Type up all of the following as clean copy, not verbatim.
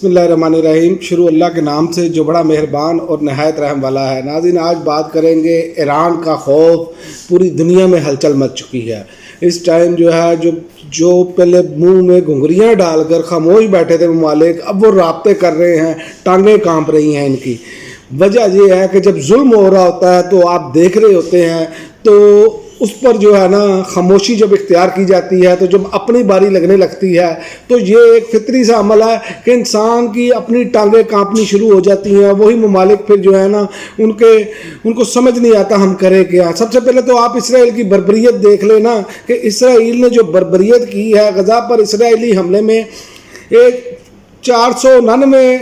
बिस्मिल्लाहिर्रहमानिर्रहीम। शुरू अल्लाह के नाम से जो बड़ा मेहरबान और नहायत रहम वाला है। नाज़रीन, आज बात करेंगे ईरान का खौफ पूरी दुनिया में हलचल मच चुकी है। इस टाइम जो है जो पहले मुंह में घुंघरियाँ डालकर खामोश बैठे थे ममालिक, अब वो राब्ते कर रहे हैं, टांगें कांप रही हैं इनकी। वजह ये है कि जब जुल्म हो रहा होता है तो आप देख रहे होते हैं तो उस पर जो है ना खामोशी जब इख्तियार की जाती है, तो जब अपनी बारी लगने लगती है तो ये एक फितरी सा अमल है कि इंसान की अपनी टांगें कांपनी शुरू हो जाती हैं। वही ममालिक फिर जो है ना उनको समझ नहीं आता हम करें क्या। सबसे पहले तो आप इसराइल की बर्बरियत देख लेना कि इसराइल ने जो बर्बरियत की है गज़ा पर इसराइली हमले में, एक 499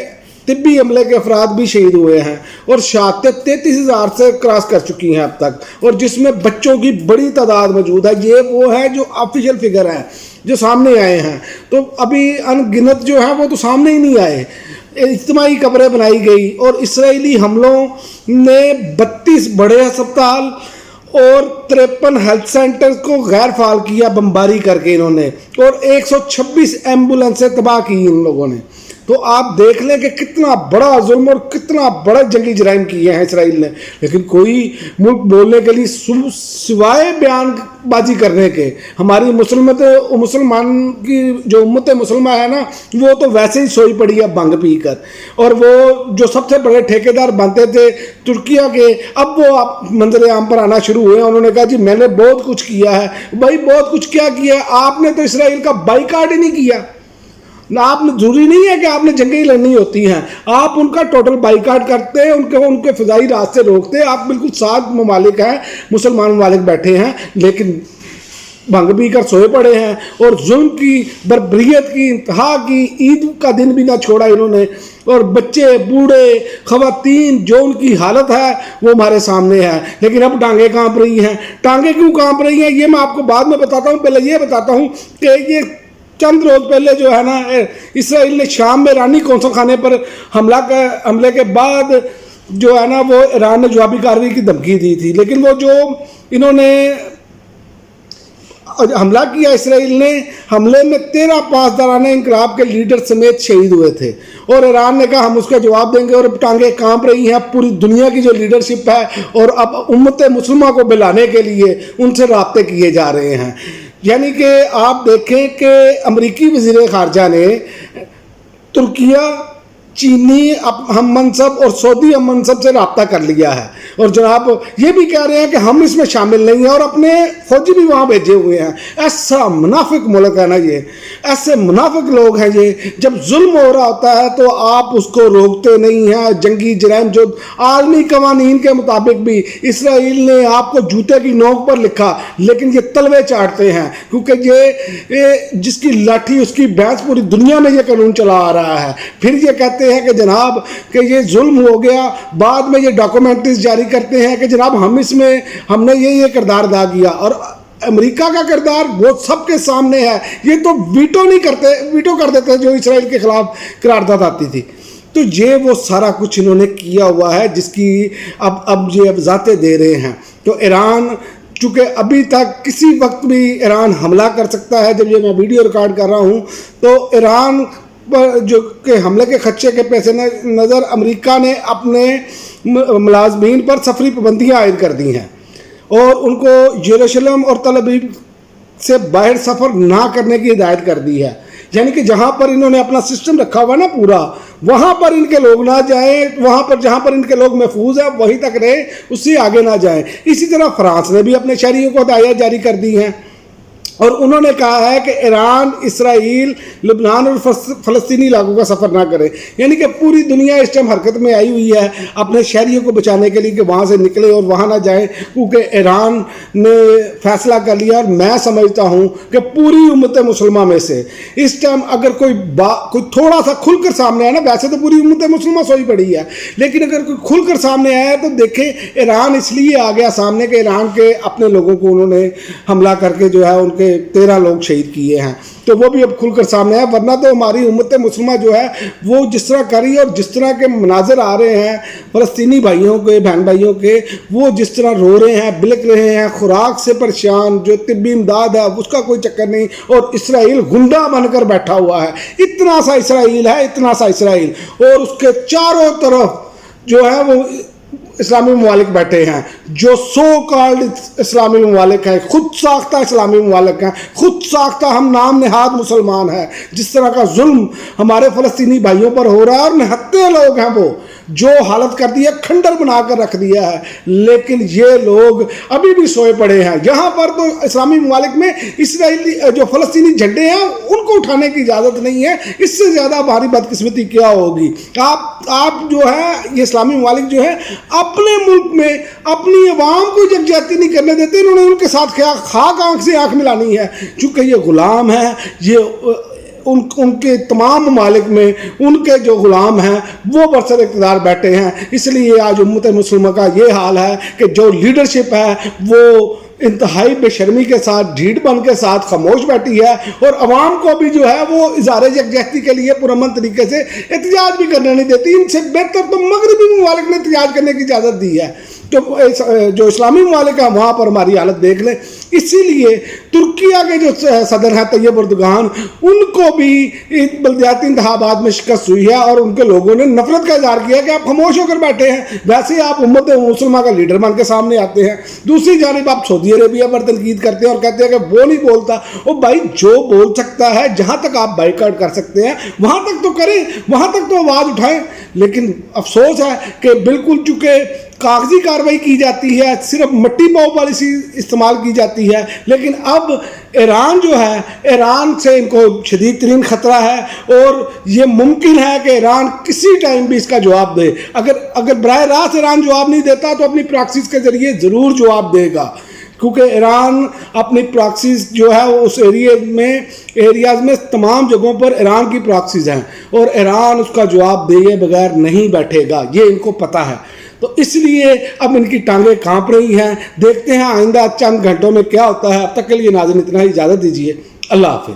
तिब्बी हमले के अफराद भी शहीद हुए हैं और शहादतें 33,000 से क्रॉस कर चुकी हैं अब तक, और जिसमें बच्चों की बड़ी तादाद मौजूद है। ये वो है जो ऑफिशियल फिगर है जो सामने आए हैं, तो अभी अनगिनत जो है वो तो सामने ही नहीं आए। इज्तिमाई कब्रें बनाई गई और इसराइली हमलों ने 32 बड़े अस्पताल और 53 हेल्थ सेंटर को गैर फाल किया बमबारी करके इन्होंने, और 126 एम्बुलेंसें तबाह की इन लोगों ने। तो आप देख लें कि कितना बड़ा जुल्म और कितना बड़ा जंगी जराइम किए हैं इसराइल ने। लेकिन कोई मुल्क बोलने के लिए सिवाय बयानबाजी करने के, हमारी मुसलमान की जो उम्मत मुसलमान है ना, वो तो वैसे ही सोई पड़ी है भंग पी कर। और वो जो सबसे बड़े ठेकेदार बनते थे तुर्किया के, अब वो मंजर आम पर आना शुरू हुए। उन्होंने कहा जी मैंने बहुत कुछ किया है। भाई बहुत कुछ क्या किया है? आपने तो इसराइल का बाइकाट ही नहीं किया ना। आपने जरूरी नहीं है कि आपने जंगें लड़नी होती हैं, आप उनका टोटल बाइकाट करते हैं, उनके फ़िज़ाई रास्ते रोकते। आप बिल्कुल 7 ममालिक हैं, मुसलमान ममालिक बैठे हैं, लेकिन भंग पी कर सोए पड़े हैं और जुल्म की बर्बरियत की इंतहा की। ईद का दिन भी ना छोड़ा इन्होंने, और बच्चे बूढ़े ख़वातीन जो उनकी हालत है वो हमारे सामने है। लेकिन अब टांगें कांप रही हैं। टांगें क्यों कांप रही हैं ये मैं आपको बाद में बताता हूँ। पहले ये बताता हूँ कि ये चंद रोज़ पहले जो है ना इसराइल ने शाम में ईरानी कौंसल खाने पर हमले के बाद जो है ना वो ईरान ने जवाबी कार्रवाई की धमकी दी थी। लेकिन वो जो इन्होंने हमला किया इसराइल ने, हमले में 13 पासदाराने इनकलाब के लीडर समेत शहीद हुए थे, और ईरान ने कहा हम उसका जवाब देंगे। और टांगें कांप रही हैं पूरी दुनिया की जो लीडरशिप है, और अब उम्मत मुसलमान को बिलाने के लिए उनसे राब्ते किए जा रहे हैं। यानी कि आप देखें कि अमरीकी वज़ीर ख़ारजा ने तुर्किया, चीनी हम मनसब और सऊदी हम मनसब से रब्ता कर लिया है, और जनाब ये भी कह रहे हैं कि हम इसमें शामिल नहीं हैं, और अपने फौजी भी वहाँ भेजे हुए हैं। ऐसा मुनाफिक मुल्क है ना ये, ऐसे मुनाफिक लोग हैं ये। जब जुल्म हो रहा होता है तो आप उसको रोकते नहीं हैं। जंगी जराइम जो आलमी कवानीन के मुताबिक भी इसराइल ने आपको जूते की नोक पर लिखा, लेकिन ये तलवे चाटते हैं, क्योंकि ये जिसकी लाठी उसकी भैंस, पूरी दुनिया में ये कानून चला आ रहा है। फिर ये कहते हैं कि जनाब कि ये जुल्म हो गया, बाद में ये डॉक्यूमेंट्रीज जारी करते हैं कि जनाब हमने ये किरदार अदा किया। और अमेरिका का किरदार वो सबके सामने है। ये तो वीटो कर देते जो इसराइल के खिलाफ करारदाद आती थी। तो ये वो सारा कुछ इन्होंने किया हुआ है जिसकी अब ये वजाहतें दे रहे हैं। तो ईरान चूँकि अभी तक किसी वक्त भी ईरान हमला कर सकता है। जब ये मैं वीडियो रिकॉर्ड कर रहा हूँ तो ईरान पर जो के हमले के खदशे के पैसे नज़र अमेरिका ने अपने मुलाजमीन पर सफरी पाबंदियाँ आयद कर दी हैं, और उनको यरूशलेम और तल अवीव से बाहर सफ़र ना करने की हिदायत कर दी है। यानी कि जहाँ पर इन्होंने अपना सिस्टम रखा हुआ ना पूरा, वहाँ पर इनके लोग ना जाएं, वहाँ पर जहाँ पर इनके लोग महफूज हैं वहीं तक रहे, उससे आगे ना जाएं। इसी तरह फ्रांस ने भी अपने शहरियों को हिदायत जारी कर दी हैं, और उन्होंने कहा है कि ईरान, इसराइल, लबनान और फ़लस्तीनी इलाकों का सफ़र ना करें। यानी कि पूरी दुनिया इस टाइम हरकत में आई हुई है अपने शहरियों को बचाने के लिए कि वहाँ से निकले और वहाँ ना जाएं, क्योंकि ईरान ने फैसला कर लिया। और मैं समझता हूँ कि पूरी उम्मत मुसलमान में से इस टाइम अगर कोई थोड़ा सा खुलकर सामने आया ना, वैसे तो पूरी उम्मत मुसलमान सोई पड़ी है, लेकिन अगर कोई खुलकर सामने आया तो देखें ईरान इसलिए आ गया सामने कि ईरान के अपने लोगों को उन्होंने हमला करके जो है उनके 13 लोग शहीद किए हैं, तो वो भी अब खुलकर सामने है। वरना तो हमारी उम्मत मुस्लिमा जो है वो जिस तरह करी और जिस तरह के मनाजर आ रहे हैं फ़लस्तीनी भाइयों के, बहन भाइयों के, वो जिस तरह रो रहे हैं, बिलक रहे हैं, खुराक से परेशान, जो तिब्बी इमदाद है उसका कोई चक्कर नहीं, और इसराइल गुंडा बनकर बैठा हुआ है। इतना सा इसराइल है, इतना सा इसराइल, और उसके चारों तरफ जो है वो इस्लामी ममालिक बैठे हैं, जो सो कॉल्ड इस्लामी ममालिक हैं, खुद साख्ता इस्लामी ममालिक हैं, खुद साख्ता हम नाम नहाद मुसलमान हैं। जिस तरह का जुल्म हमारे फ़लस्तीनी भाइयों पर हो रहा है, और निहत्ते लोग हैं वो, जो हालत कर दी है, खंडर बना कर रख दिया है, लेकिन ये लोग अभी भी सोए पड़े हैं। यहाँ पर तो इस्लामी ममालिक में इसराइली जो फ़लस्तीनी झंडे हैं उनको उठाने की इजाज़त नहीं है। इससे ज़्यादा हमारी बदकिस्मती क्या होगी? आप जो है ये इस्लामी ममालिक जो है अपने मुल्क में अपनी अवाम को यकजहती नहीं करने देते। इन्होंने उनके साथ खाक आंख से आंख मिलानी है, चूँकि ये ग़ुलाम है, ये उनके तमाम ममालिक में उनके जो ग़ुलाम हैं वो बरसर इक़्तिदार बैठे हैं। इसलिए आज उम्मत मुस्लिमा का ये हाल है कि जो लीडरशिप है वो इंतहाई बेशर्मी के साथ, ढीठ बन के साथ खामोश बैठी है, और अवाम को भी जो है वो इज़हार यकजहती के लिए पुरअमन तरीके से एहतजाज भी करने नहीं देती। इनसे बेहतर तो मगरबी ममालिक ने एहतजाज करने की इजाज़त दी है। तो जो इस्लामी ममालिक है वहाँ पर हमारी हालत देख लें। इसीलिए तुर्किया के जो सदर हैं तैयब एर्दोगान, उनको भी बल्दियाती इंतखाबात में शिकस्त हुई है, और उनके लोगों ने नफरत का इजहार किया कि आप खामोश होकर बैठे हैं, वैसे ही आप उम्मत मुसलमान का लीडर बन के सामने आते हैं। दूसरी जानिब आप सऊदी अरेबिया पर तनकीद करते हैं और कहते हैं कि वो नहीं बोलता। ओ भाई, जो बोल सकता है, जहाँ तक आप बाइकआउट कर सकते हैं वहाँ तक तो करें, वहाँ तक तो आवाज़ उठाएं। लेकिन अफसोस है कि बिल्कुल चूँकि कागजी कार्रवाई की जाती है, सिर्फ मट्टी पाव पॉलिसी इस्तेमाल की जाती है, लेकिन अब ईरान जो है, ईरान से इनको शदीद तरीन ख़तरा है, और ये मुमकिन है कि ईरान किसी टाइम भी इसका जवाब दे। अगर बराह रास्त ईरान जवाब नहीं देता तो अपनी प्रॉक्सीज के ज़रिए ज़रूर जवाब देगा, क्योंकि ईरान अपनी प्रॉक्सीज जो है उस एरियाज़ में तमाम जगहों पर ईरान की प्रॉक्सीज हैं, और ईरान उसका जवाब दिए बगैर नहीं बैठेगा, ये इनको पता है। तो इसलिए अब इनकी टांगें कांप रही हैं। देखते हैं आइंदा चंद घंटों में क्या होता है। अब तक के लिए नाज़रीन इतना ही, इजाज़त दीजिए। अल्लाह हाफ़िज़।